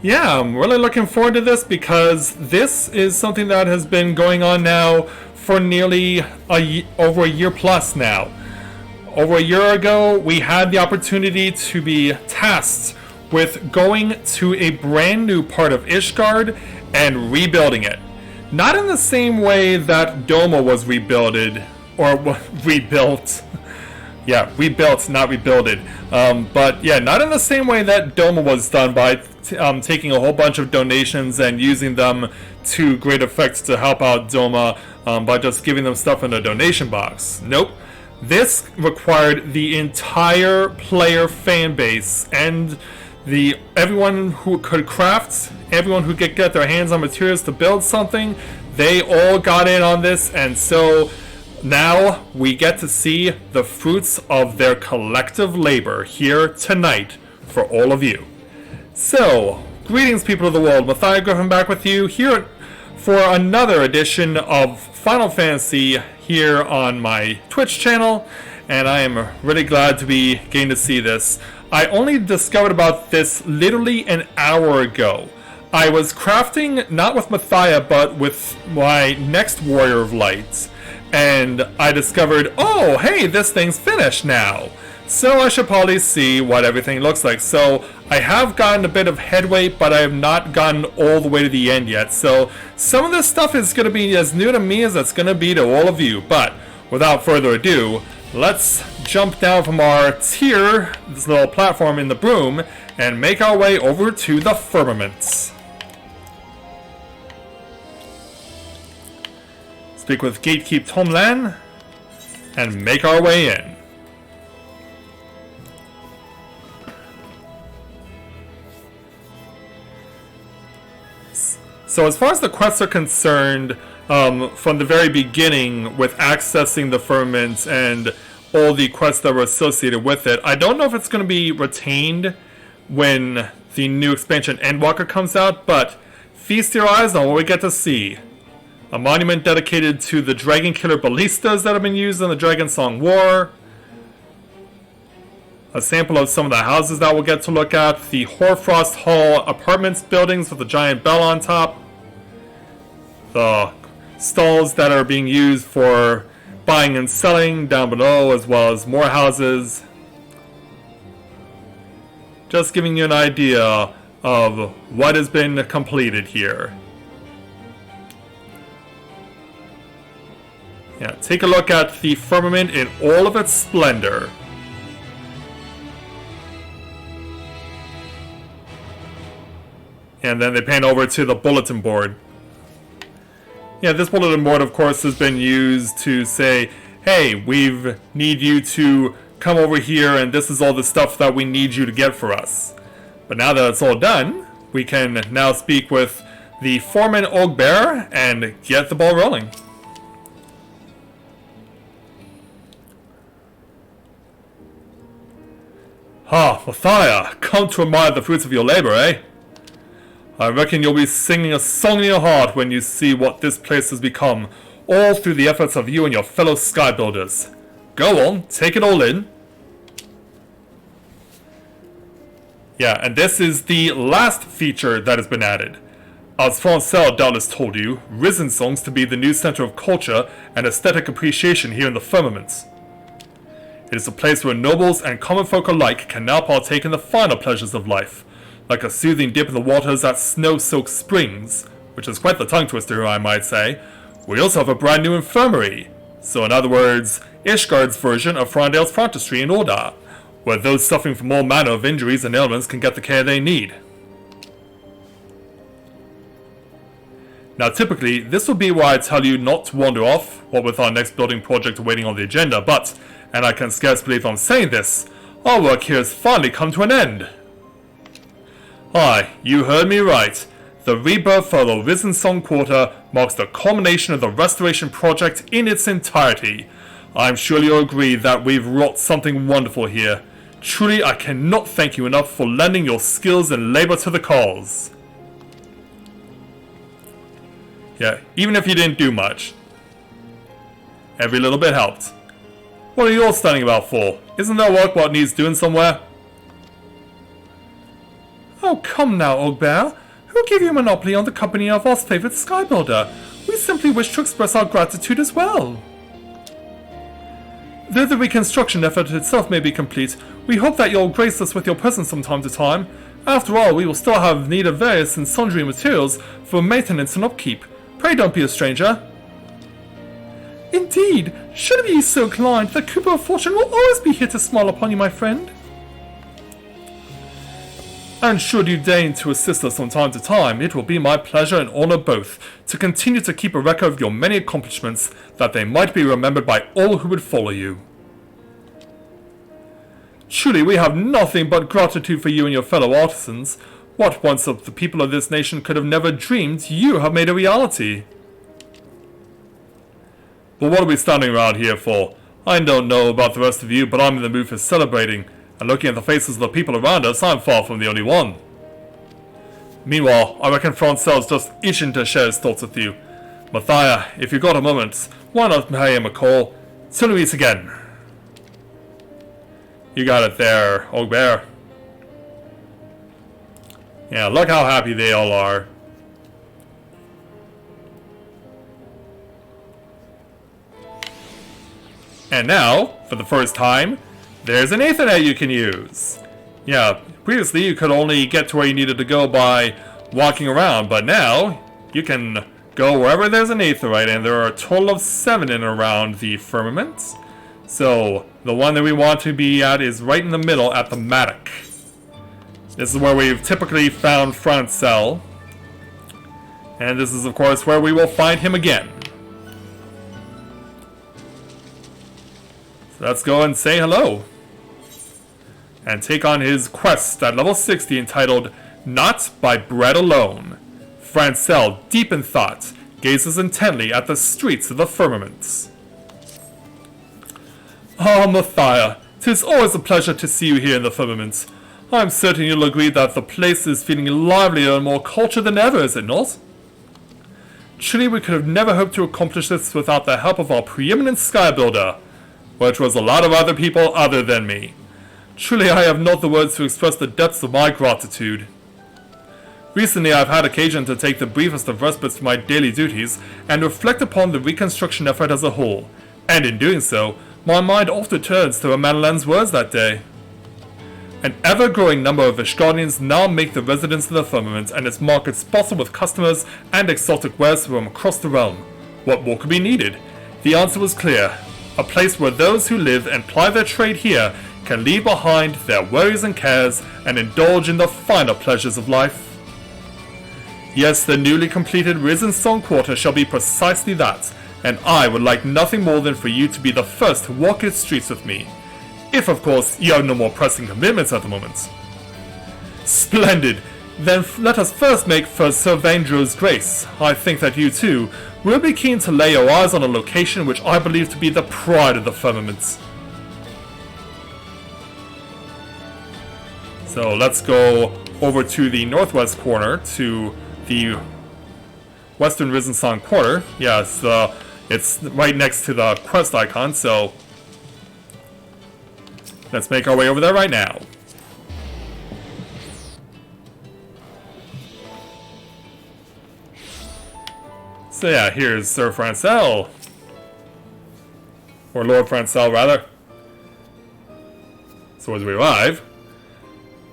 Yeah, I'm really looking forward to this because this is something that has been going on now for nearly over a year plus now. Over a year ago, we had the opportunity to be tasked with going to a brand new part of Ishgard and rebuilding it. Not in the same way that Doma was rebuilded, or rebuilt. Yeah, rebuilt, not rebuilded. But yeah, not in the same way that Doma was done by taking a whole bunch of donations and using them to great effect to help out Doma by just giving them stuff in a donation box. Nope. This required the entire player fan base and everyone who could craft, everyone who could get their hands on materials to build something. They all got in on this, and so now we get to see the fruits of their collective labor here tonight for all of you. So, greetings people of the world, Matthias Griffin back with you here for another edition of Final Fantasy here on my Twitch channel, and I am really glad to be getting to see this. I only discovered about this literally an hour ago. I was crafting, not with Matthias, but with my next Warrior of Light, and I discovered, oh, hey, this thing's finished now. So I should probably see what everything looks like. So I have gotten a bit of headway, but I have not gotten all the way to the end yet. So some of this stuff is going to be as new to me as it's going to be to all of you. But without further ado, let's jump down from our tier, this little platform in the broom, and make our way over to the Firmament. Speak with Gatekeep Tomlan, and make our way in. So as far as the quests are concerned, from the very beginning with accessing the Firmament and all the quests that were associated with it, I don't know if it's going to be retained when the new expansion Endwalker comes out, but feast your eyes on what we get to see. A monument dedicated to the Dragon Killer ballistas that have been used in the Dragon Song War. A sample of some of the houses that we'll get to look at. The Hoarfrost Hall apartments buildings with a giant bell on top. The stalls that are being used for buying and selling down below, as well as more houses. Just giving you an idea of what has been completed here. Yeah, take a look at the Firmament in all of its splendor. And then they pan over to the bulletin board. Yeah, this bulletin board, of course, has been used to say, hey, we need you to come over here, and this is all the stuff that we need you to get for us. But now that it's all done, we can now speak with the Foreman Ogbear and get the ball rolling. Ah, Matthias, come to admire the fruits of your labor, eh? I reckon you'll be singing a song in your heart when you see what this place has become, all through the efforts of you and your fellow sky builders. Go on, take it all in. Yeah, and this is the last feature that has been added. As Francel doubtless told you, Risen Song's to be the new center of culture and aesthetic appreciation here in the Firmament. It is a place where nobles and common folk alike can now partake in the finer pleasures of life, like a soothing dip in the waters at Snow-Soaked Springs, which is quite the tongue twister, I might say. We also have a brand new infirmary, so in other words, Ishgard's version of Frondale's Frontistry in Orda, where those suffering from all manner of injuries and ailments can get the care they need. Now typically, this would be where I tell you not to wander off, what with our next building project awaiting on the agenda, but, and I can scarce believe I'm saying this, our work here has finally come to an end. Aye, you heard me right. The rebirth for the Risen Song Quarter marks the culmination of the restoration project in its entirety. I'm sure you'll agree that we've wrought something wonderful here. Truly, I cannot thank you enough for lending your skills and labor to the cause. Yeah, even if you didn't do much. Every little bit helped. What are you all standing about for? Isn't there work what needs doing somewhere? Oh Oh, come now, old bear. Who gave you a monopoly on the company of our favorite skybuilder? We simply wish to express our gratitude as well. Though the reconstruction effort itself may be complete, we hope that you'll grace us with your presence from time to time. After all, we will still have need of various and sundry materials for maintenance and upkeep. Pray don't be a stranger. Indeed, should it be so inclined, the Cooper of Fortune will always be here to smile upon you, my friend. And should you deign to assist us from time to time, it will be my pleasure and honor both to continue to keep a record of your many accomplishments, that they might be remembered by all who would follow you. Truly, we have nothing but gratitude for you and your fellow artisans. What once of the people of this nation could have never dreamed, you have made a reality. But what are we standing around here for? I don't know about the rest of you, but I'm in the mood for celebrating. And looking at the faces of the people around us, I'm far from the only one. Meanwhile, I reckon Francel's just itching to share his thoughts with you. Mathia, if you got a moment, why not pay him a call? Till we meet again. You got it there, old bear. Yeah, look how happy they all are. And now, for the first time, there's an Ethernet you can use. Yeah, previously you could only get to where you needed to go by walking around, but now you can go wherever there's an Aetherite, and there are a total of 7 in and around the Firmament. So, the one that we want to be at is right in the middle at the Matic. This is where we've typically found Francel. And this is, of course, where we will find him again. So let's go and say hello. And take on his quest at level 60 entitled Not by Bread Alone. Francel, deep in thought, gazes intently at the streets of the Firmament. Ah, Mathia, 'tis always a pleasure to see you here in the Firmament. I'm certain you'll agree that the place is feeling livelier and more cultured than ever, is it not? Truly, we could have never hoped to accomplish this without the help of our preeminent sky builder, which was a lot of other people other than me. Truly, I have not the words to express the depths of my gratitude. Recently, I've had occasion to take the briefest of respites from my daily duties and reflect upon the reconstruction effort as a whole, and in doing so, my mind often turns to Madeleine's words that day. An ever-growing number of Ishgardians now make the residence of the Firmament and its markets bustle with customers and exotic wares from across the realm. What more could be needed? The answer was clear. A place where those who live and ply their trade here can leave behind their worries and cares and indulge in the finer pleasures of life. Yes, the newly completed Risen Song Quarter shall be precisely that, and I would like nothing more than for you to be the first to walk its streets with me. If, of course, you have no more pressing commitments at the moment. Splendid! Then let us first make for Sir Vandro's grace. I think that you, too, will be keen to lay your eyes on a location which I believe to be the pride of the Firmament. So let's go over to the northwest corner, to the Western Risen Song Quarter. Yes, it's right next to the quest icon, so let's make our way over there right now. So yeah, here's Sir Francel. Or Lord Francel, rather. So as we arrive,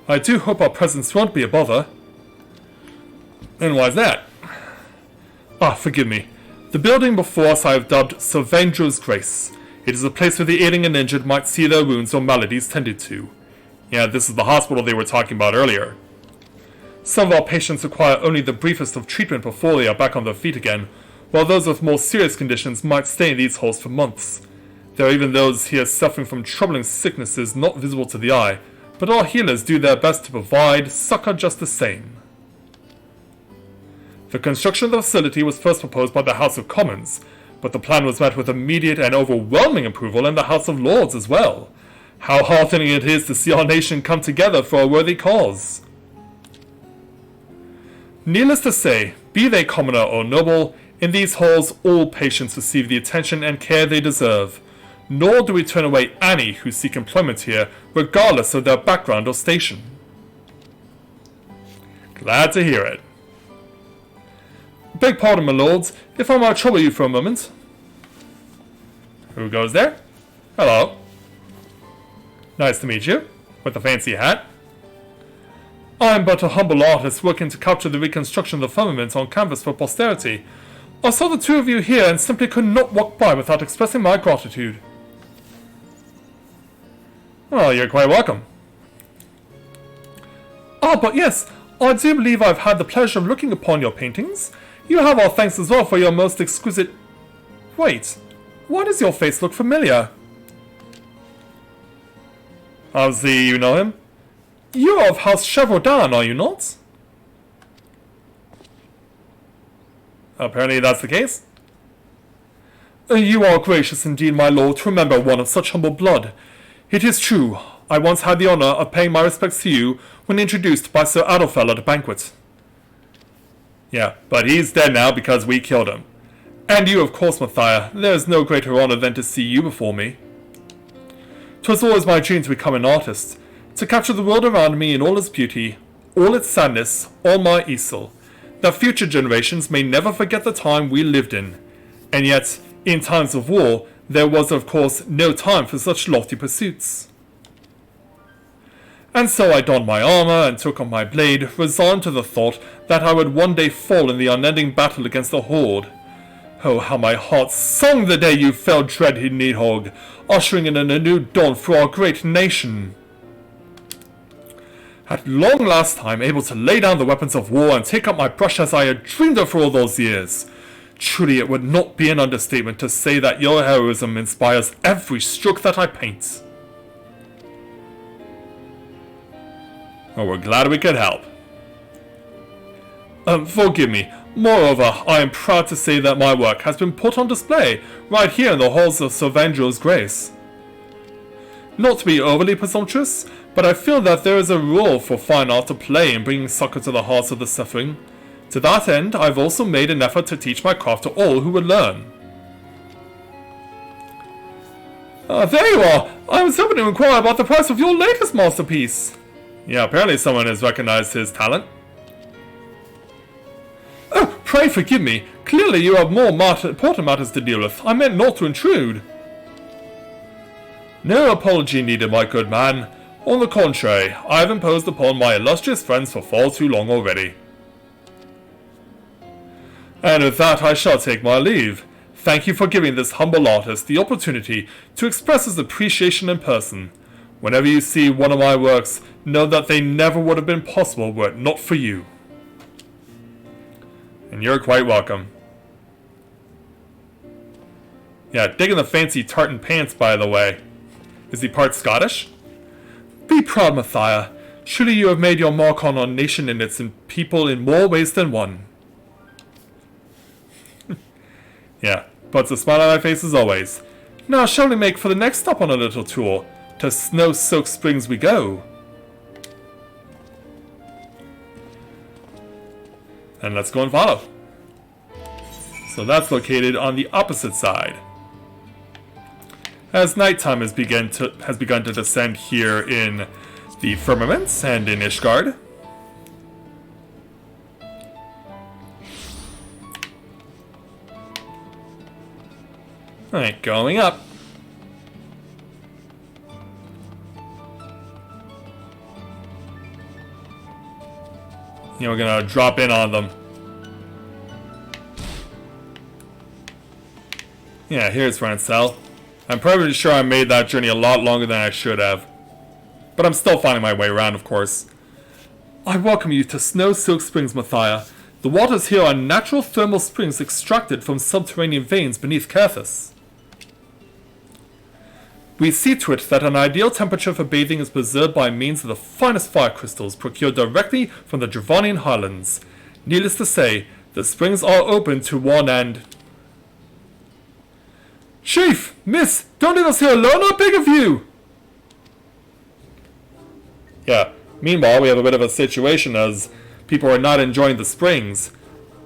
I do hope our presence won't be a bother. And why's that? Ah, forgive me. The building before us I have dubbed Sir Vandro's Grace. It is a place where the ailing and injured might see their wounds or maladies tended to. Yeah, this is the hospital they were talking about earlier. Some of our patients require only the briefest of treatment before they are back on their feet again, while those with more serious conditions might stay in these halls for months. There are even those here suffering from troubling sicknesses not visible to the eye, but our healers do their best to provide succor just the same. The construction of the facility was first proposed by the House of Commons, but the plan was met with immediate and overwhelming approval in the House of Lords as well. How heartening it is to see our nation come together for a worthy cause. Needless to say, be they commoner or noble, in these halls all patients receive the attention and care they deserve. Nor do we turn away any who seek employment here, regardless of their background or station. Glad to hear it. Beg pardon, my lords, if I might trouble you for a moment. Who goes there? Hello. Nice to meet you. With the fancy hat. I am but a humble artist working to capture the reconstruction of the firmament on canvas for posterity. I saw the two of you here and simply could not walk by without expressing my gratitude. Well, you're quite welcome. Ah, but yes, I do believe I've had the pleasure of looking upon your paintings. You have our thanks as well for your most exquisite... Wait, why does your face look familiar? Obviously, you know him. You're of House Chevaudan, are you not? Apparently that's the case. You are gracious indeed, my lord, to remember one of such humble blood. It is true, I once had the honour of paying my respects to you when introduced by Sir Adolfel at a banquet. Yeah, but he's dead now because we killed him. And you, of course, Matthias. There is no greater honour than to see you before me. 'Twas always my dream to become an artist, to capture the world around me in all its beauty, all its sadness, all my easel, that future generations may never forget the time we lived in. And yet, in times of war, there was, of course, no time for such lofty pursuits. And so I donned my armour and took up my blade, resigned to the thought that I would one day fall in the unending battle against the Horde. Oh, how my heart sung the day you fell, dread Nidhogg, ushering in a new dawn for our great nation. At long last I am able to lay down the weapons of war and take up my brush as I had dreamed of for all those years. Truly it would not be an understatement to say that your heroism inspires every stroke that I paint. Well, we're glad we could help. Forgive me. Moreover, I am proud to say that my work has been put on display right here in the halls of Sir Vangel's Grace. Not to be overly presumptuous, but I feel that there is a role for fine art to play in bringing succor to the hearts of the suffering. To that end, I've also made an effort to teach my craft to all who would learn. There you are! I was hoping to inquire about the price of your latest masterpiece. Yeah, apparently someone has recognized his talent. Oh, pray forgive me. Clearly you have more important matters to deal with. I meant not to intrude. No apology needed, my good man. On the contrary, I have imposed upon my illustrious friends for far too long already. And with that I shall take my leave. Thank you for giving this humble artist the opportunity to express his appreciation in person. Whenever you see one of my works, know that they never would have been possible were it not for you. And you're quite welcome. Yeah, digging the fancy tartan pants, by the way. Is he part Scottish? Be proud, Matthias. Surely you have made your mark on our nation and its people in more ways than one. Yeah, puts a smile on my face as always. Now shall we make for the next stop on a little tour? To Snow-Soaked Springs we go. And let's go and follow. So that's located on the opposite side. As nighttime has begun to descend here in the Firmament and in Ishgard. Alright, going up. Yeah, we're gonna drop in on them. Yeah, here's Rancel. I'm probably sure I made that journey a lot longer than I should have. But I'm still finding my way around, of course. I welcome you to Snow-Soaked Springs, Matthias. The waters here are natural thermal springs extracted from subterranean veins beneath Kerthus. We see to it that an ideal temperature for bathing is preserved by means of the finest fire crystals procured directly from the Dravanian highlands. Needless to say, the springs are open to one and... Chief! Miss! Don't leave us here alone, I beg of you! Yeah, meanwhile we have a bit of a situation as people are not enjoying the springs.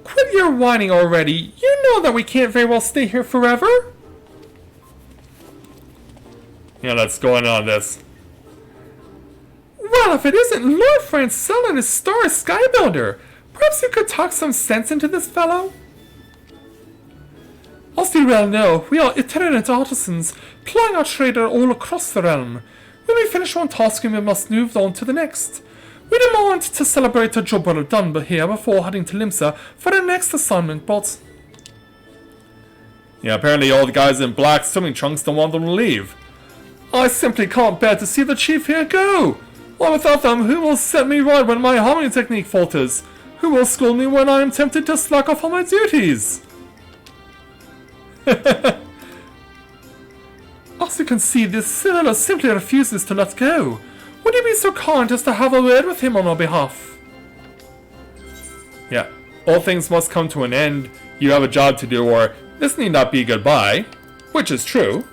Quit your whining already! You know that we can't very well stay here forever! Yeah, let's go in on this. Well, if it isn't Lord Francel and his star Skybuilder, perhaps you could talk some sense into this fellow? As you well know, we are itinerant artisans, plying our trade all across the realm. When we finish one task, we must move on to the next. We demand to celebrate the job well done here before heading to Limsa for the next assignment, but... Yeah, apparently all the guys in black swimming trunks don't want them to leave. I simply can't bear to see the chief here go! Why, without them, who will set me right when my harmony technique falters? Who will school me when I am tempted to slack off on my duties? As you can see, this sailor simply refuses to let go. Would you be so kind as to have a word with him on our behalf? Yeah, all things must come to an end. You have a job to do, or this need not be goodbye. Which is true.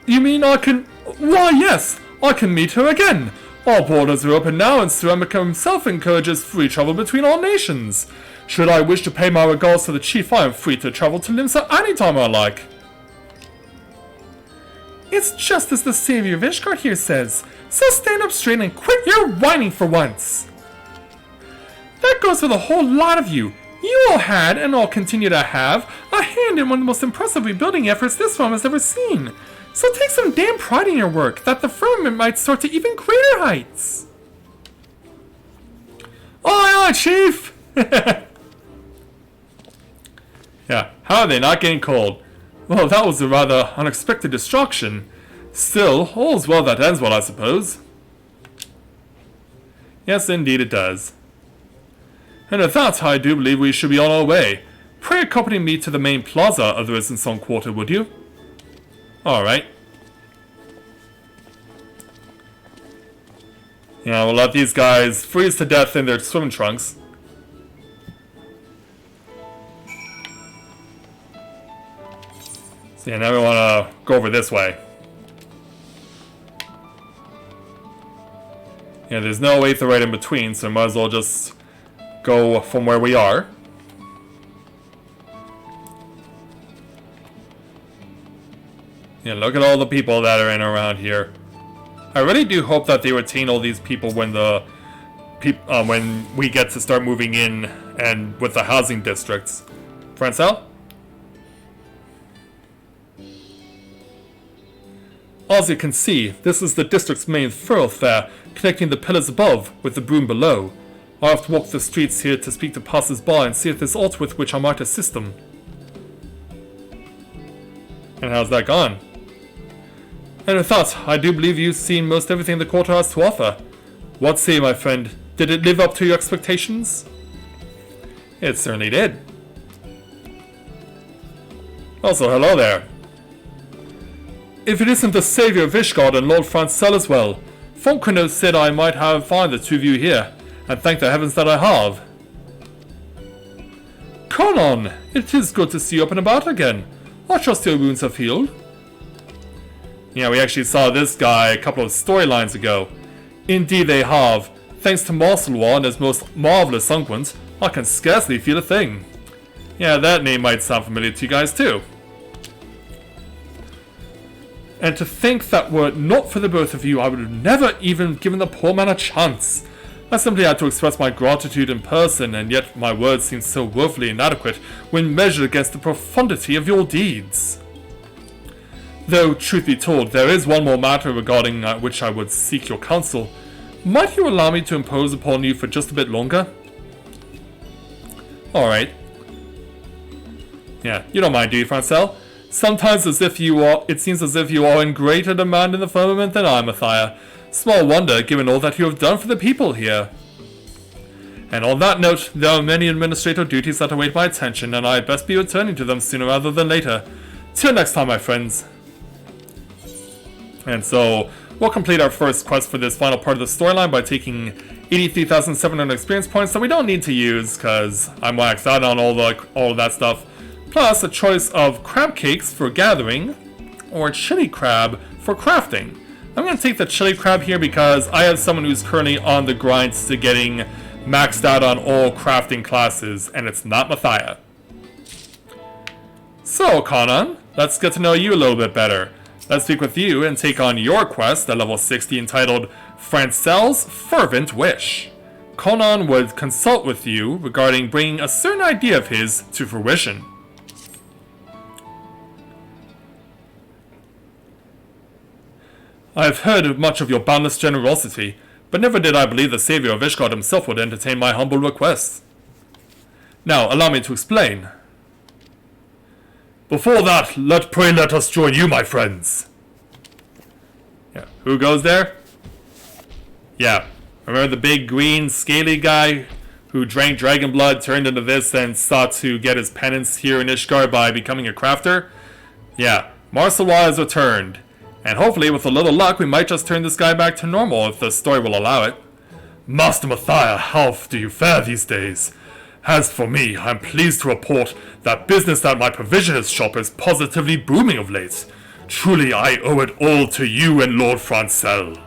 You mean I can... Why, yes, I can meet her again. Our borders are open now, and Ceramica himself encourages free travel between our nations. Should I wish to pay my regards to the chief, I am free to travel to Limsa anytime I like. It's just as the savior of Ishgard here says, so stand up straight and quit your whining for once. That goes for the whole lot of you. You all had, and all continue to have, a hand in one of the most impressive rebuilding efforts this realm has ever seen. So take some damn pride in your work, that the firmament might soar to even greater heights. Aye, aye, chief! Yeah, how are they not getting cold? Well, that was a rather unexpected destruction. Still, all's well that ends well, I suppose. Yes, indeed it does. And with that, I do believe we should be on our way. Pray accompany me to the main plaza of the Resistance Quarter, would you? Alright. Yeah, we'll let these guys freeze to death in their swim trunks. So yeah, now we want to go over this way. Yeah, there's no Aether right in between, so might as well just go from where we are. Yeah, look at all the people that are in around here. I really do hope that they retain all these people when the when we get to start moving in and with the housing districts. Francel? As you can see, this is the district's main thoroughfare, connecting the pillars above with the broom below. I have to walk the streets here to speak to passers-by and see if there's aught with which I might assist them. And how's that gone? And with that, I do believe you've seen most everything the quarter has to offer. What say, my friend? Did it live up to your expectations? It certainly did. Also, hello there. If it isn't the savior of Ishgard and Lord Francel as well, Fonkrino said I might have found the two of you here, and thank the heavens that I have. Conan, it is good to see you up and about again. I trust your wounds have healed. Yeah, we actually saw this guy a couple of storylines ago. Indeed they have. Thanks to Marcelwa and his most marvelous unguent, I can scarcely feel a thing. Yeah, that name might sound familiar to you guys too. And to think that were it not for the both of you, I would have never even given the poor man a chance. I simply had to express my gratitude in person, and yet my words seem so woefully inadequate when measured against the profundity of your deeds. Though, truth be told, there is one more matter regarding which I would seek your counsel. Might you allow me to impose upon you for just a bit longer? Alright. Yeah, you don't mind, do you, Francel? Sometimes it seems as if you are in greater demand in the firmament than I, Mathia. Small wonder, given all that you have done for the people here. And on that note, there are many administrative duties that await my attention, and I had best be returning to them sooner rather than later. Till next time, my friends. And so, we'll complete our first quest for this final part of the storyline by taking 83,700 experience points that we don't need to use, because I'm waxed out on all of that stuff. Plus, a choice of crab cakes for gathering, or chili crab for crafting. I'm going to take the chili crab here because I have someone who's currently on the grind to getting maxed out on all crafting classes, and it's not Mathia. So, Conan, let's get to know you a little bit better. let's speak with you and take on your quest at level 60 entitled Francel's Fervent Wish. Conan would consult with you regarding bringing a certain idea of his to fruition. I have heard much of your boundless generosity, but never did I believe the savior of Ishgard himself would entertain my humble request. Now, allow me to explain. Before that, let us join you, my friends. Yeah, who goes there? Yeah, remember the big green scaly guy who drank dragon blood, turned into this, and sought to get his penance here in Ishgard by becoming a crafter? Yeah, Marcelwa has returned. And hopefully, with a little luck, we might just turn this guy back to normal if the story will allow it. Master Matthias, how do you fare these days? As for me, I'm pleased to report that business at my provisionist shop is positively booming of late. Truly, I owe it all to you and Lord Francel.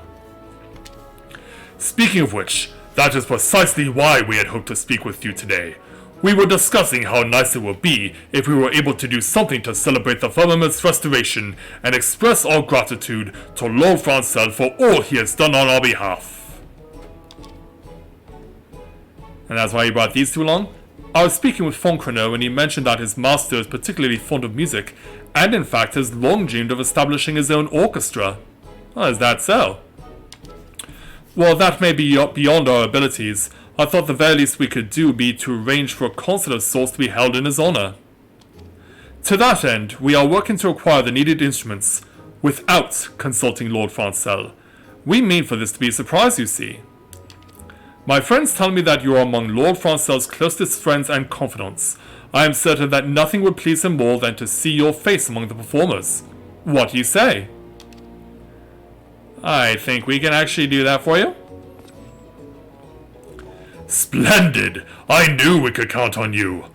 Speaking of which, that is precisely why we had hoped to speak with you today. We were discussing how nice it would be if we were able to do something to celebrate the Firmament's restoration and express our gratitude to Lord Francel for all he has done on our behalf. And that's why you brought these two along? I was speaking with Foncreno and he mentioned that his master is particularly fond of music, and in fact has long dreamed of establishing his own orchestra. Oh, is that so? Well, that may be beyond our abilities. I thought the very least we could do would be to arrange for a concert of sorts to be held in his honor. To that end, we are working to acquire the needed instruments, without consulting Lord Francel. We mean for this to be a surprise, you see. My friends tell me that you are among Lord Francel's closest friends and confidants. I am certain that nothing would please him more than to see your face among the performers. What do you say? I think we can actually do that for you. Splendid! I knew we could count on you.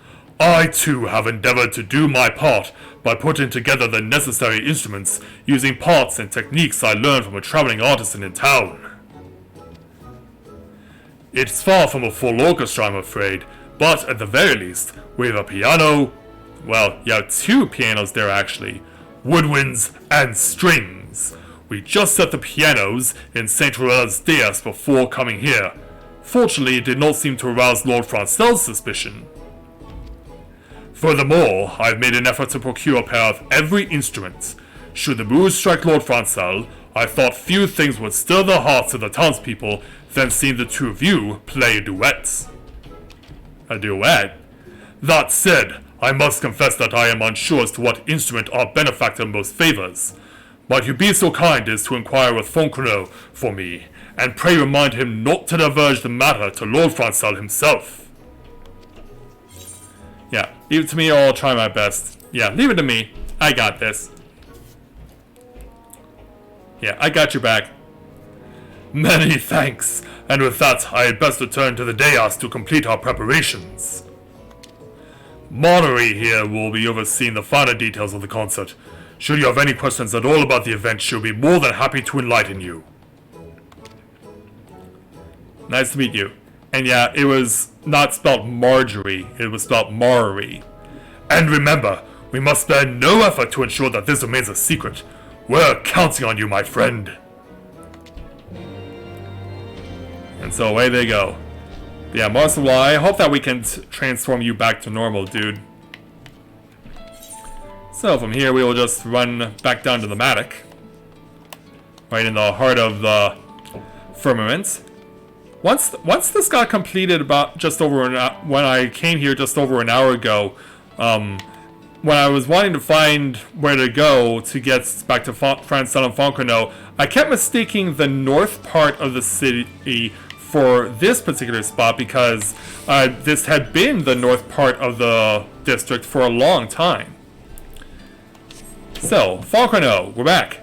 I too have endeavored to do my part by putting together the necessary instruments using parts and techniques I learned from a traveling artisan in town. It's far from a full orchestra, I'm afraid, but at the very least, we have a piano, well, you have two pianos there actually, woodwinds and strings. We just set the pianos in St. Ruel's dais before coming here. Fortunately, it did not seem to arouse Lord Francel's suspicion. Furthermore, I have made an effort to procure a pair of every instrument. Should the mood strike Lord Francel, I thought few things would stir the hearts of the townspeople than seeing the two of you play a duet. A duet? That said, I must confess that I am unsure as to what instrument our benefactor most favors. Might you be so kind as to inquire with Foncreno for me, and pray remind him not to diverge the matter to Lord Francel himself. Yeah, leave it to me or I'll try my best. Yeah, leave it to me. I got this. Yeah, I got your back. Many thanks, and with that, I had best return to the dais to complete our preparations. Monnery here will be overseeing the finer details of the concert. Should you have any questions at all about the event, she'll be more than happy to enlighten you. Nice to meet you. And yeah, it was not spelled Marjorie, it was spelled Marry. And remember, we must spare no effort to ensure that this remains a secret. We're counting on you, my friend. And so away they go. But yeah, Marcelwa, I hope that we can transform you back to normal, dude. So from here we will just run back down to the Matic. Right in the heart of the Firmament. Once this got completed about just over an hour, when I came here just over an hour ago, when I was wanting to find where to go to get back to Francel and Foncreno, I kept mistaking the north part of the city for this particular spot because this had been the north part of the district for a long time. So, Foncreno, we're back.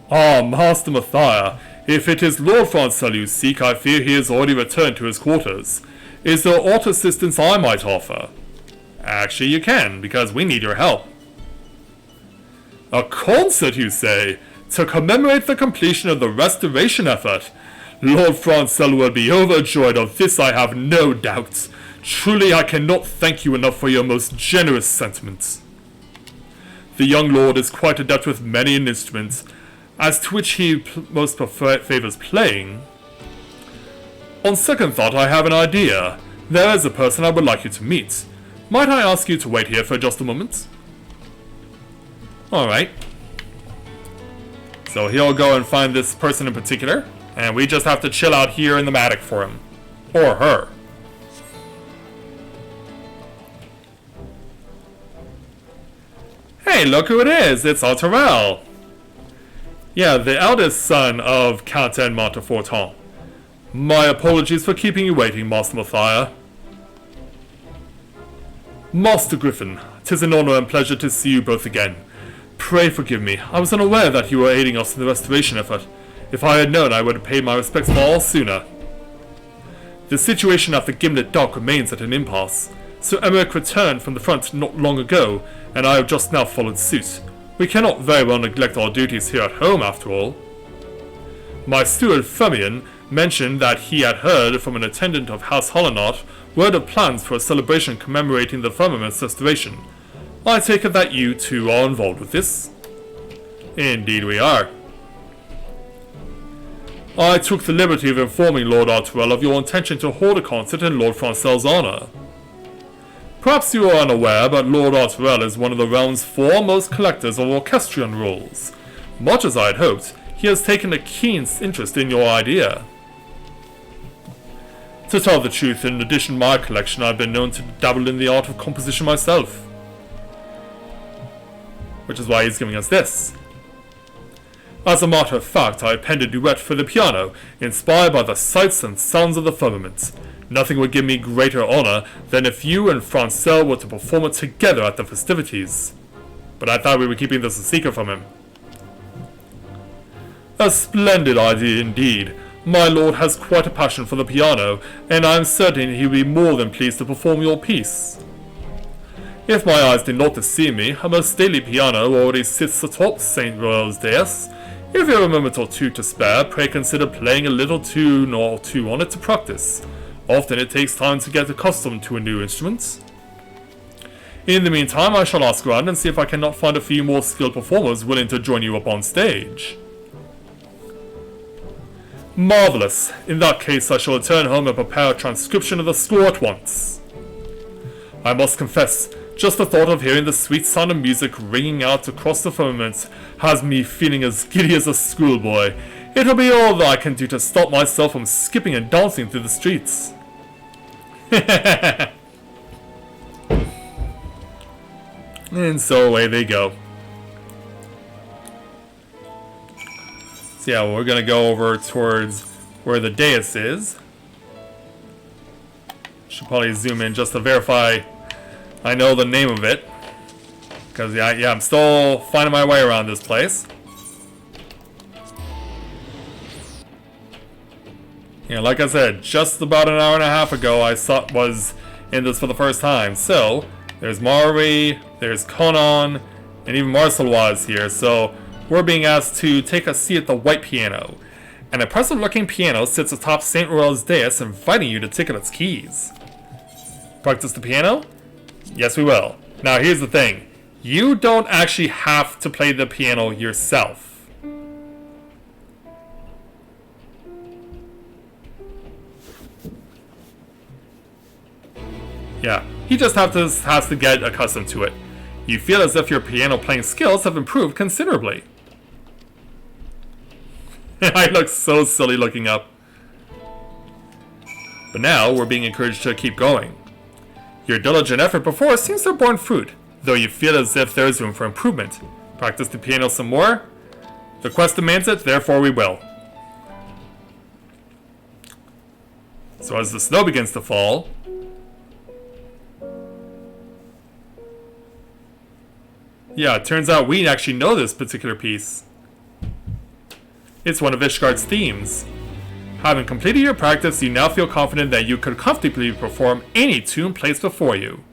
Ah, Master Matthias, if it is Lord Francel you seek, I fear he has already returned to his quarters. Is there aught assistance I might offer? Actually, you can, because we need your help. A concert, you say? To commemorate the completion of the restoration effort? Lord Francel will be overjoyed of this, I have no doubts. Truly, I cannot thank you enough for your most generous sentiments. The young lord is quite adept with many instruments, as to which he most favors playing. On second thought, I have an idea. There is a person I would like you to meet. Might I ask you to wait here for just a moment? Alright. So he'll go and find this person in particular, and we just have to chill out here in the attic for him. Or her. Hey, look who it is! It's Arturel! Yeah, the eldest son of Count and Monteforton. My apologies for keeping you waiting, Master Mathia. Master Griffin, 'tis an honor and pleasure to see you both again. Pray forgive me, I was unaware that you were aiding us in the restoration effort. If I had known, I would have paid my respects far sooner. The situation at the Gimlet Dock remains at an impasse. Sir Emmerich returned from the front not long ago, and I have just now followed suit. We cannot very well neglect our duties here at home, after all. My steward, Firmament, mentioned that he had heard from an attendant of House Hollinot word of plans for a celebration commemorating the Firmament's restoration. I take it that you, too, are involved with this? Indeed we are. I took the liberty of informing Lord Arturel of your intention to hold a concert in Lord Francel's honor. Perhaps you are unaware, but Lord Arturel is one of the realm's foremost collectors of orchestrion rules. Much as I had hoped, he has taken a keen interest in your idea. To tell the truth, in addition to my collection, I've been known to dabble in the art of composition myself. Which is why he's giving us this. As a matter of fact, I penned a duet for the piano, inspired by the sights and sounds of the firmament. Nothing would give me greater honor than if you and Francel were to perform it together at the festivities. But I thought we were keeping this a secret from him. A splendid idea indeed. My lord has quite a passion for the piano, and I am certain he will be more than pleased to perform your piece. If my eyes did not deceive me, a most stately piano already sits atop St. Royal's dais. If you have a moment or two to spare, pray consider playing a little tune or two on it to practice. Often it takes time to get accustomed to a new instrument. In the meantime, I shall ask around and see if I cannot find a few more skilled performers willing to join you up on stage. Marvelous. In that case, I shall return home and prepare a transcription of the score at once. I must confess, just the thought of hearing the sweet sound of music ringing out across the firmament has me feeling as giddy as a schoolboy. It'll be all that I can do to stop myself from skipping and dancing through the streets. And so away they go. So yeah, we're gonna go over towards where the dais is. Should probably zoom in just to verify I know the name of it. Because yeah, I'm still finding my way around this place. Yeah, like I said, just about an hour and a half ago I was in this for the first time. So, there's Mari, there's Conan, and even Marcel was here. So, we're being asked to take a seat at the white piano. An impressive looking piano sits atop St. Royal's dais, inviting you to tickle its keys. Practice the piano? Yes, we will. Now, here's the thing. You don't actually have to play the piano yourself. Yeah, he just has to get accustomed to it. You feel as if your piano playing skills have improved considerably. I look so silly looking up. But now, we're being encouraged to keep going. Your diligent effort before seems to have borne fruit, though you feel as if there is room for improvement. Practice the piano some more? The quest demands it, therefore we will. So as the snow begins to fall, yeah, it turns out we actually know this particular piece. It's one of Ishgard's themes. Having completed your practice, you now feel confident that you could comfortably perform any tune placed before you.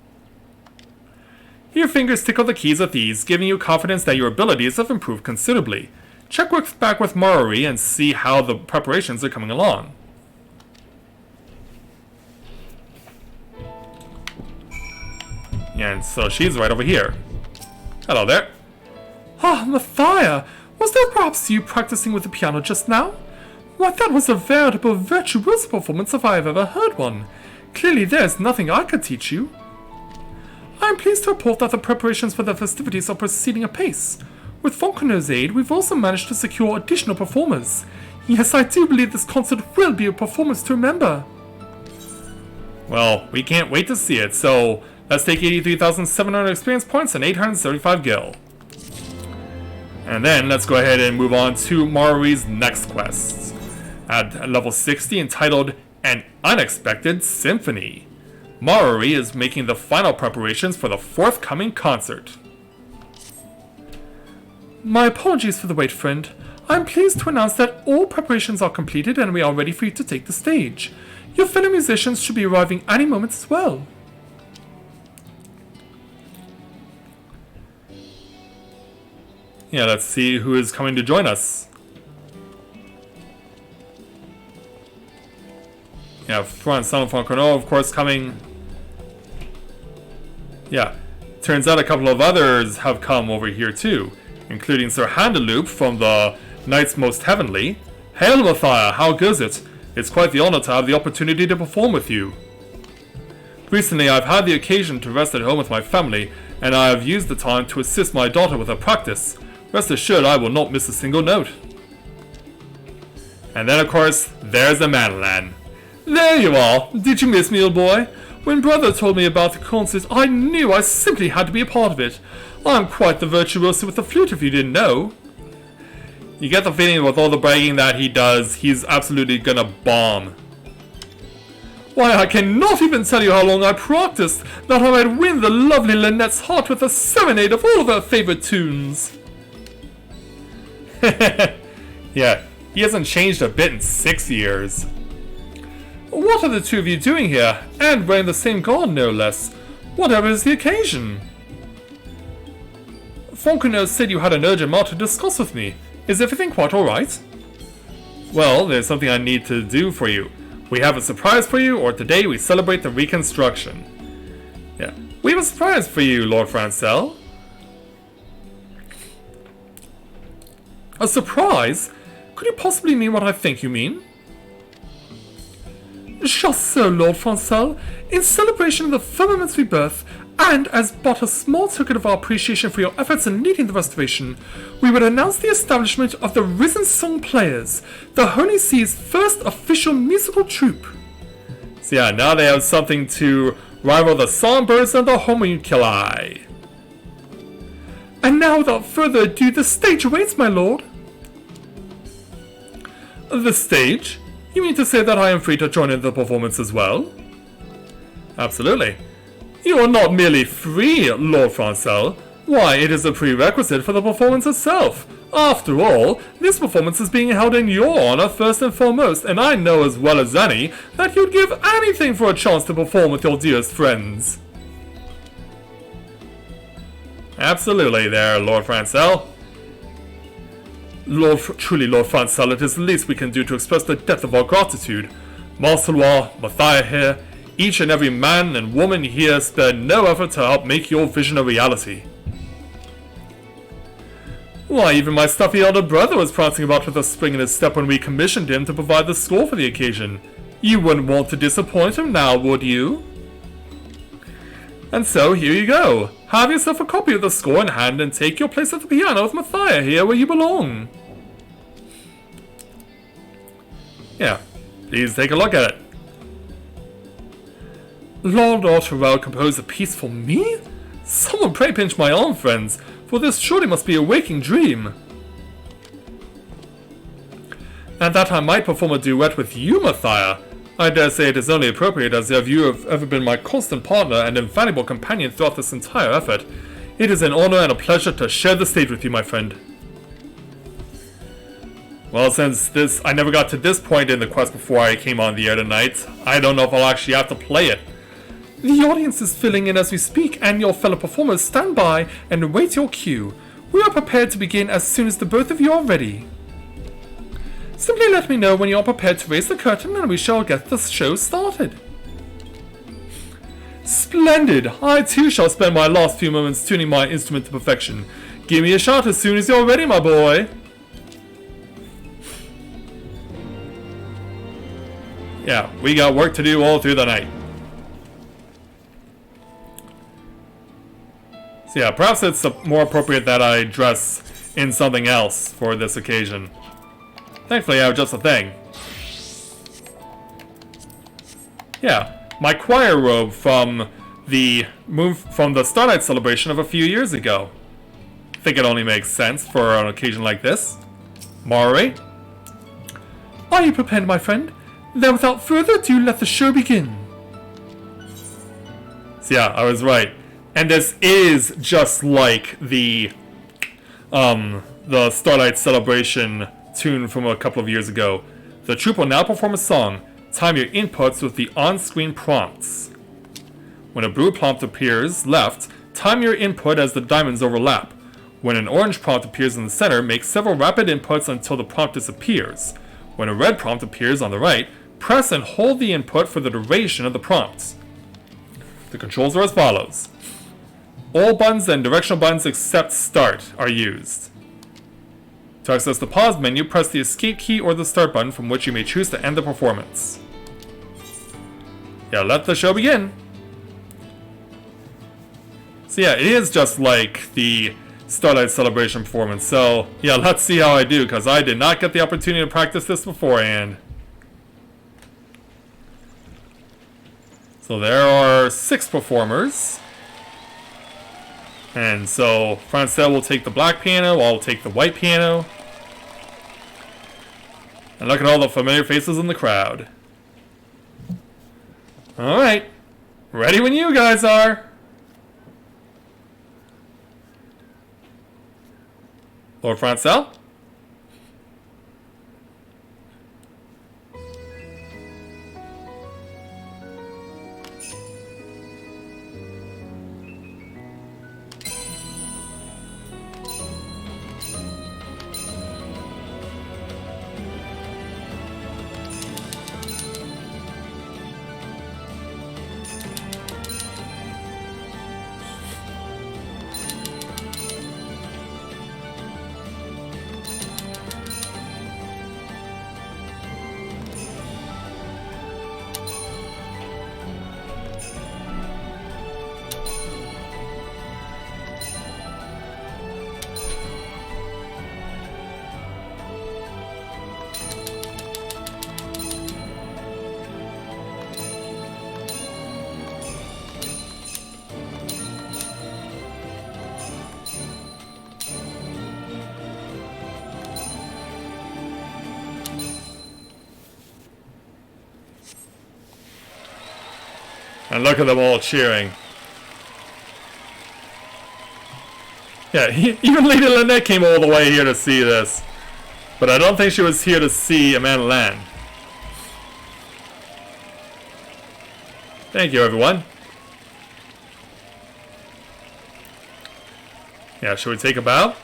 Your fingers tickle the keys with ease, giving you confidence that your abilities have improved considerably. Check back with Marori and see how the preparations are coming along. And so she's right over here. Hello there. Ah, Matthias! Was that perhaps you practicing with the piano just now? Why, that was a veritable virtuoso performance if I have ever heard one. Clearly there is nothing I could teach you. I am pleased to report that the preparations for the festivities are proceeding apace. With Fonconeau's aid, we've also managed to secure additional performers. Yes, I do believe this concert will be a performance to remember. Well, we can't wait to see it, so let's take 83,700 experience points and 875 gil. And then let's go ahead and move on to Maruri's next quest. At level 60, entitled An Unexpected Symphony. Maruri is making the final preparations for the forthcoming concert. My apologies for the wait, friend. I am pleased to announce that all preparations are completed and we are ready for you to take the stage. Your fellow musicians should be arriving any moment as well. Yeah, let's see who is coming to join us. Yeah, Fonconeau, of course, coming. Yeah, turns out a couple of others have come over here too, including Sir Handeloop from the Knights Most Heavenly. Hail, Matthias, how goes it? It's quite the honor to have the opportunity to perform with you. Recently, I've had the occasion to rest at home with my family, and I have used the time to assist my daughter with her practice. Rest assured, I will not miss a single note. And then, of course, there's the Madeline. There you are! Did you miss me, old boy? When brother told me about the concert, I knew I simply had to be a part of it. I'm quite the virtuoso with the flute, if you didn't know. You get the feeling with all the bragging that he does, he's absolutely gonna bomb. Why, I cannot even tell you how long I practiced, that I might win the lovely Lynette's heart with a serenade of all of her favorite tunes. Yeah, he hasn't changed a bit in 6 years. What are the two of you doing here? And wearing the same garb, no less. Whatever is the occasion? Fonconeau said you had an urgent matter to discuss with me. Is everything quite alright? Well, there's something I need to do for you. We have a surprise for you, or today we celebrate the reconstruction. Yeah, we have a surprise for you, Lord Francel. A surprise? Could you possibly mean what I think you mean? Just so, Lord Francel. In celebration of the Firmament's rebirth, and as but a small token of our appreciation for your efforts in leading the restoration, we would announce the establishment of the Risen Song Players, the Holy See's first official musical troupe. So yeah, now they have something to rival the Songbirds and the Homunculi. And now, without further ado, the stage awaits, my lord. The stage? You mean to say that I am free to join in the performance as well? Absolutely. You are not merely free, Lord Francel. Why, it is a prerequisite for the performance itself. After all, this performance is being held in your honor first and foremost, and I know as well as any that you'd give anything for a chance to perform with your dearest friends. Absolutely there, Lord Francel. Truly, Lord Francel, it is the least we can do to express the depth of our gratitude. Marcelois, Matthias here, each and every man and woman here spared no effort to help make your vision a reality. Why, even my stuffy elder brother was prancing about with a spring in his step when we commissioned him to provide the score for the occasion. You wouldn't want to disappoint him now, would you? And so, here you go. Have yourself a copy of the score in hand and take your place at the piano with Matthias here where you belong. Yeah, please take a look at it. Lord Autorel composed a piece for me? Someone pray pinch my arm, friends, for this surely must be a waking dream. And that I might perform a duet with you, Matthias. I dare say it is only appropriate as you have ever been my constant partner and invaluable companion throughout this entire effort. It is an honor and a pleasure to share the stage with you, my friend. Well, since I never got to this point in the quest before I came on the air tonight, I don't know if I'll actually have to play it. The audience is filling in as we speak, and your fellow performers stand by and await your cue. We are prepared to begin as soon as the both of you are ready. Simply let me know when you are prepared to raise the curtain and we shall get the show started. Splendid! I too shall spend my last few moments tuning my instrument to perfection. Give me a shot as soon as you're ready, my boy. Yeah, we got work to do all through the night. So yeah, perhaps it's more appropriate that I dress in something else for this occasion. Thankfully, I have just a thing. Yeah, my choir robe from the Starlight celebration of a few years ago. I think it only makes sense for an occasion like this. Mari? Are you prepared, my friend? Then without further ado, let the show begin. So yeah, I was right. And this is just like the Starlight celebration tune from a couple of years ago. The troupe will now perform a song. Time your inputs with the on-screen prompts. When a blue prompt appears left, time your input as the diamonds overlap. When an orange prompt appears in the center, make several rapid inputs until the prompt disappears. When a red prompt appears on the right, press and hold the input for the duration of the prompts. The controls are as follows. All buttons and directional buttons except start are used. To access the pause menu, press the escape key or the start button, from which you may choose to end the performance. Yeah, let the show begin. So yeah, it is just like the Starlight Celebration performance. So yeah, let's see how I do, because I did not get the opportunity to practice this beforehand. So there are 6 performers. And so Francel will take the black piano, I'll take the white piano. And look at all the familiar faces in the crowd. Alright. Ready when you guys are. Lord Francel? And look at them all cheering. Yeah, even Lady Lynette came all the way here to see this. But I don't think she was here to see Amanda Land. Thank you, everyone. Yeah, should we take a bow?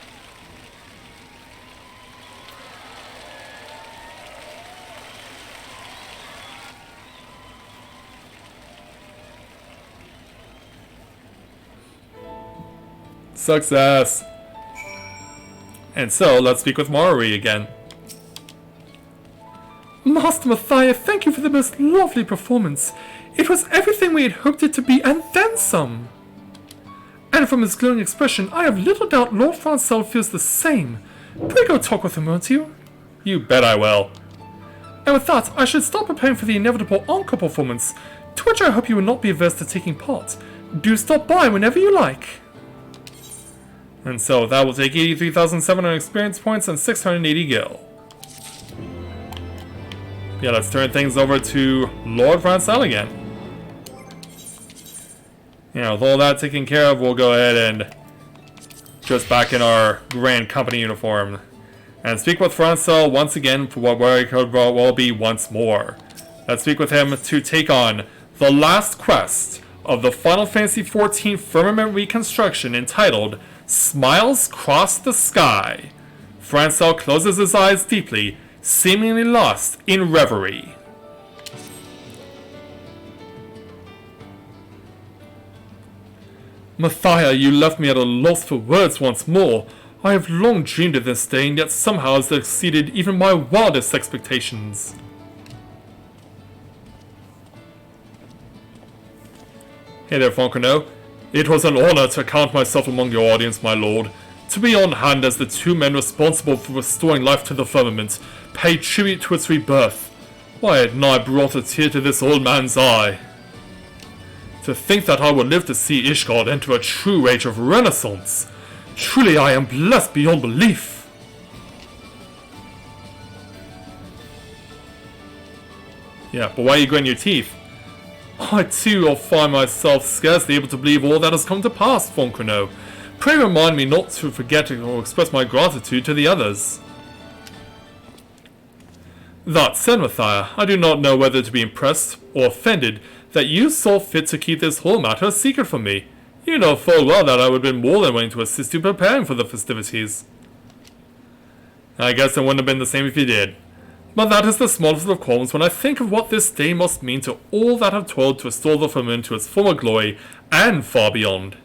Success! And so, let's speak with Mari again. Master Matthias, thank you for the most lovely performance. It was everything we had hoped it to be, and then some. And from his glowing expression, I have little doubt Lord Francel feels the same. Pray go talk with him, won't you? You bet I will. And with that, I should start preparing for the inevitable encore performance, to which I hope you will not be averse to taking part. Do stop by whenever you like. And so that will take 83,700 experience points and 680 gil. Yeah, let's turn things over to Lord Francel again. Yeah, with all that taken care of, we'll go ahead and just back in our Grand Company uniform and speak with Francel once again for what will be once more. Let's speak with him to take on the last quest of the Final Fantasy XIV Firmament reconstruction, entitled Smiles Cross the Sky. Francel closes his eyes deeply, seemingly lost in reverie. Mathia, you left me at a loss for words once more. I have long dreamed of this day, and yet somehow has exceeded even my wildest expectations. Hey there, Foncono. It was an honor to count myself among your audience, my lord. To be on hand as the two men responsible for restoring life to the firmament, pay tribute to its rebirth. Why had nigh brought a tear to this old man's eye? To think that I would live to see Ishgard enter a true age of renaissance. Truly I am blessed beyond belief. Yeah, but why are you gritting your teeth? I too will find myself scarcely able to believe all that has come to pass, Foncono. Pray remind me not to forget or express my gratitude to the others. That said, Mathia, I do not know whether to be impressed or offended that you saw fit to keep this whole matter a secret from me. You know full well that I would have been more than willing to assist you preparing for the festivities. I guess it wouldn't have been the same if you did. But that is the smallest of qualms when I think of what this day must mean to all that have toiled to restore the firmament to its former glory and far beyond.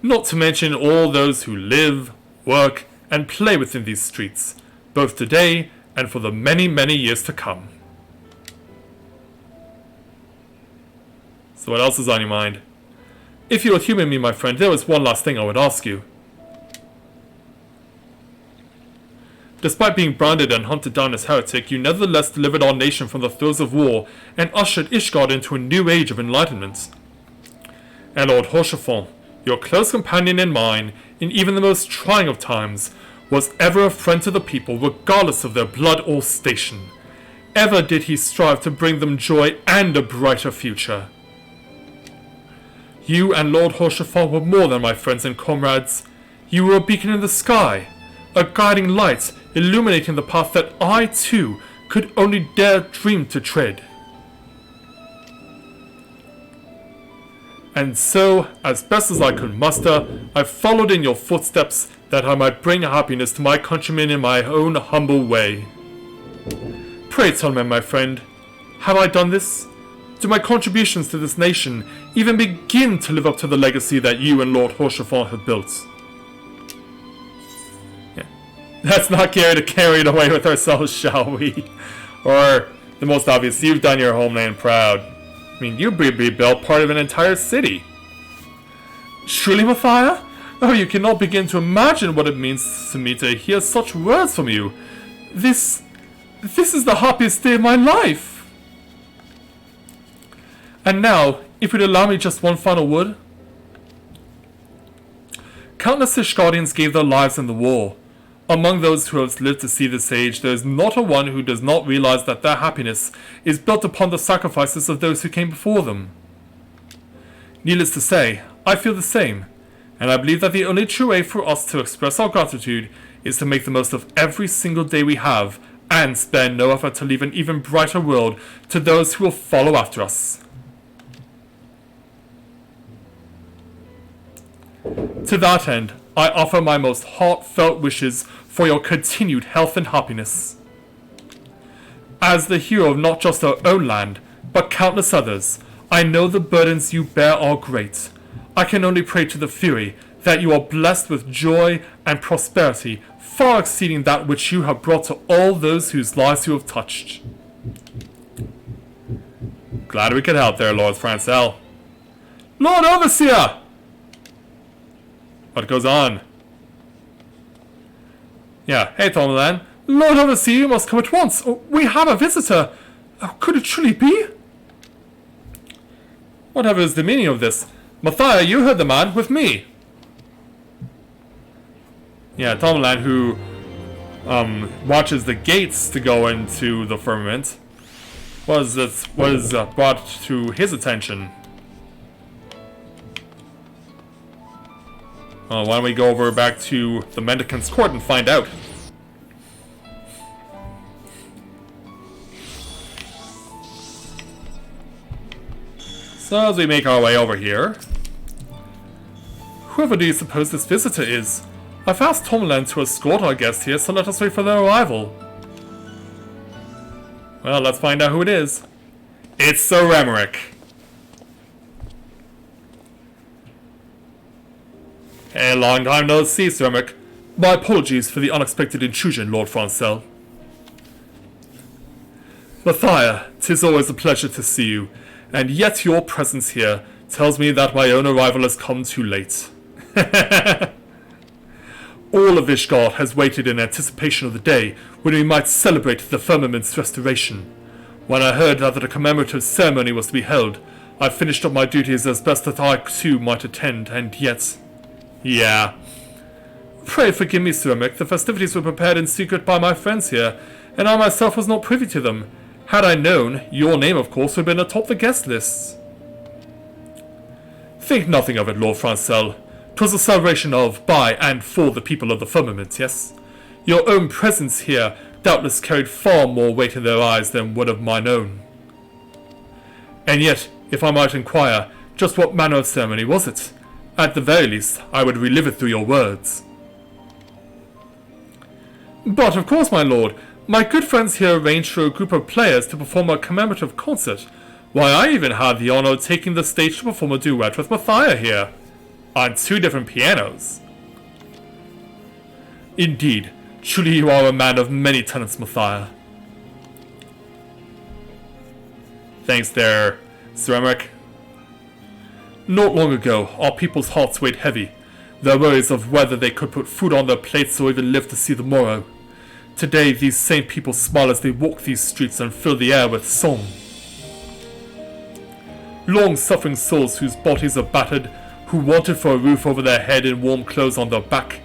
Not to mention all those who live, work, and play within these streets, both today and for the many, many years to come. So what else is on your mind? If you will humor me, my friend, there was one last thing I would ask you. Despite being branded and hunted down as heretic, you nevertheless delivered our nation from the throes of war and ushered Ishgard into a new age of enlightenment. And Lord Hoshafon, your close companion and mine, in even the most trying of times, was ever a friend to the people regardless of their blood or station. Ever did he strive to bring them joy and a brighter future. You and Lord Hoshafon were more than my friends and comrades. You were a beacon in the sky, a guiding light illuminating the path that I, too, could only dare dream to tread. And so, as best as I could muster, I followed in your footsteps that I might bring happiness to my countrymen in my own humble way. Pray tell me, my friend, have I done this? Do my contributions to this nation even begin to live up to the legacy that you and Lord Hoshafon have built? Yeah. Let's not get carried away with ourselves, shall we? Or, the most obvious, you've done your homeland proud. I mean, you rebuilt part of an entire city. Truly, Mathia? Oh, you cannot begin to imagine what it means to me to hear such words from you. This is the happiest day of my life. And now, if you'd allow me just one final word. Countless Ishgardians gave their lives in the war. Among those who have lived to see this age, there is not a one who does not realize that their happiness is built upon the sacrifices of those who came before them. Needless to say, I feel the same, and I believe that the only true way for us to express our gratitude is to make the most of every single day we have, and spare no effort to leave an even brighter world to those who will follow after us. To that end, I offer my most heartfelt wishes for your continued health and happiness. As the hero of not just our own land, but countless others, I know the burdens you bear are great. I can only pray to the Fury that you are blessed with joy and prosperity far exceeding that which you have brought to all those whose lives you have touched. Glad we could help there, Lord Francel. Lord Overseer! What goes on? Yeah, hey Thornland. Lord Overseer, you must come at once. We have a visitor. Could it truly be? Whatever is the meaning of this? Mathia, you heard the man with me. Yeah, Thornland, who watches the gates to go into the firmament, was brought to his attention. Why don't we go over back to the Mendicant's court and find out? So as we make our way over here... Whoever do you suppose this visitor is? I've asked Tomland to escort our guest here, so let us wait for their arrival. Well, let's find out who it is. It's Sir Remerick. A long time no see, Ceramic. My apologies for the unexpected intrusion, Lord Francel. Matthias, 'tis always a pleasure to see you, and yet your presence here tells me that my own arrival has come too late. All of Ishgard has waited in anticipation of the day when we might celebrate the Firmament's restoration. When I heard that a commemorative ceremony was to be held, I finished up my duties as best that I too might attend, and yet... Yeah. Pray forgive me, Ceramic. The festivities were prepared in secret by my friends here, and I myself was not privy to them. Had I known, your name, of course, would have been atop the guest lists. Think nothing of it, Lord Francel. 'Twas a celebration of, by, and for the people of the Firmament, yes? Your own presence here doubtless carried far more weight in their eyes than would have mine own. And yet, if I might inquire, just what manner of ceremony was it? At the very least, I would relive it through your words. But of course, my lord, my good friends here arranged for a group of players to perform a commemorative concert. Why, I even had the honor of taking the stage to perform a duet with Matthias here. On 2 different pianos. Indeed, truly you are a man of many talents, Matthias. Thanks there, Ceramic. Not long ago, our people's hearts weighed heavy, their worries of whether they could put food on their plates or even live to see the morrow. Today, these same people smile as they walk these streets and fill the air with song. Long-suffering souls whose bodies are battered, who wanted for a roof over their head and warm clothes on their back.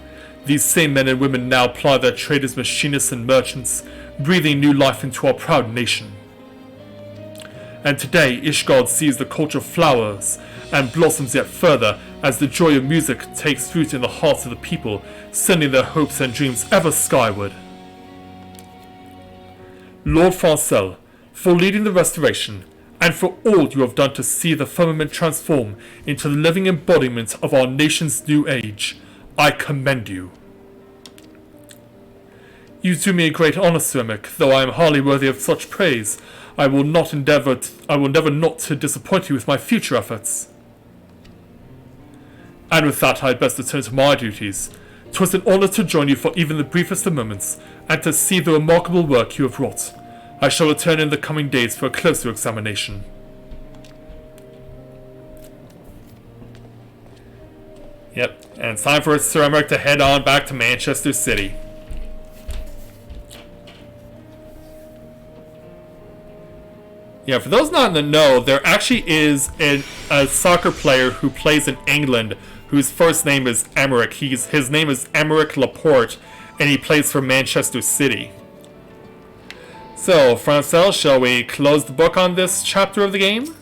These same men and women now ply their trade as machinists and merchants, breathing new life into our proud nation. And today, Ishgard sees the culture flowers and blossoms yet further as the joy of music takes root in the hearts of the people, sending their hopes and dreams ever skyward. Lord Francel, for leading the restoration, and for all you have done to see the Firmament transform into the living embodiment of our nation's new age, I commend you. You do me a great honor, Ceramic, though I am hardly worthy of such praise. I will endeavor not to disappoint you with my future efforts. And with that, I had best return to my duties. 'Twas an honor to join you for even the briefest of moments, and to see the remarkable work you have wrought. I shall return in the coming days for a closer examination. Yep, and it's time for Ceramic to head on back to Manchester City. Yeah, for those not in the know, there actually is a soccer player who plays in England whose first name is Emerick. His name is Emerick Laporte, and he plays for Manchester City. So, Francel, shall we close the book on this chapter of the game?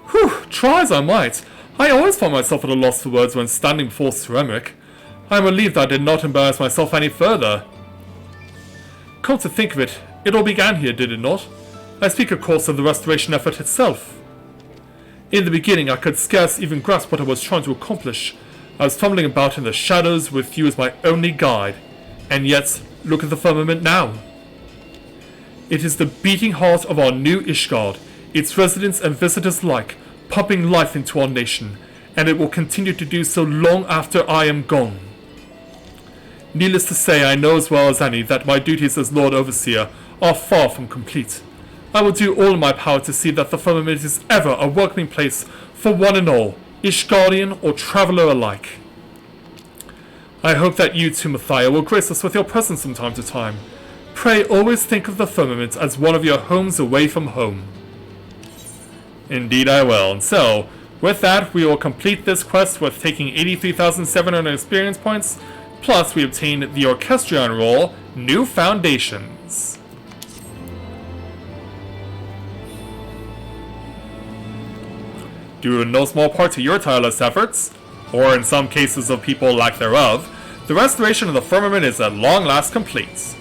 Whew, try as I might. I always find myself at a loss for words when standing before Ceramic. I am relieved I did not embarrass myself any further. Come to think of it, it all began here, did it not? I speak, of course, of the restoration effort itself. In the beginning, I could scarce even grasp what I was trying to accomplish. I was fumbling about in the shadows with you as my only guide. And yet, look at the Firmament now. It is the beating heart of our new Ishgard, its residents and visitors alike, pumping life into our nation, and it will continue to do so long after I am gone. Needless to say, I know as well as any that my duties as Lord Overseer are far from complete. I will do all in my power to see that the Firmament is ever a welcoming place for one and all, Ishgardian or traveller alike. I hope that you too, Matthias, will grace us with your presence from time to time. Pray always think of the Firmament as one of your homes away from home. Indeed I will. And so, with that, we will complete this quest with taking 83,700 experience points, plus we obtain the Orchestrion role, New Foundations. Due in no small part to your tireless efforts, or in some cases of people lack thereof, the restoration of the Firmament is at long last complete.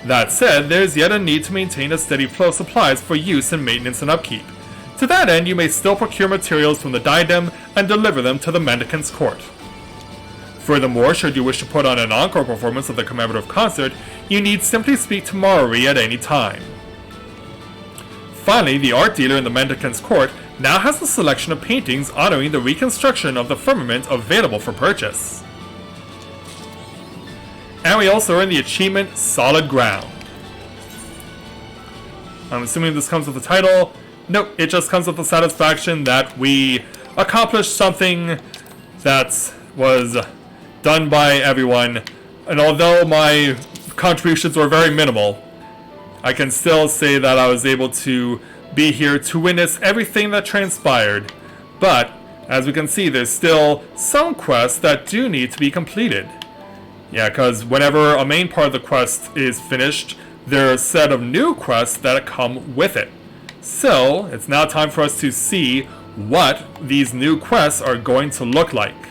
That said, there is yet a need to maintain a steady flow of supplies for use in maintenance and upkeep. To that end, you may still procure materials from the Diadem and deliver them to the Mendicant's Court. Furthermore, should you wish to put on an encore performance of the commemorative concert, you need simply speak to Maori at any time. Finally, the art dealer in the Mendicant's Court now has a selection of paintings honoring the reconstruction of the Firmament available for purchase. And we also earn the achievement Solid Ground. I'm assuming this comes with the title. Nope, it just comes with the satisfaction that we accomplished something that was done by everyone. And although my contributions were very minimal, I can still say that I was able to be here to witness everything that transpired. But, as we can see, there's still some quests that do need to be completed. Yeah, because whenever a main part of the quest is finished, there are a set of new quests that come with it. So, it's now time for us to see what these new quests are going to look like.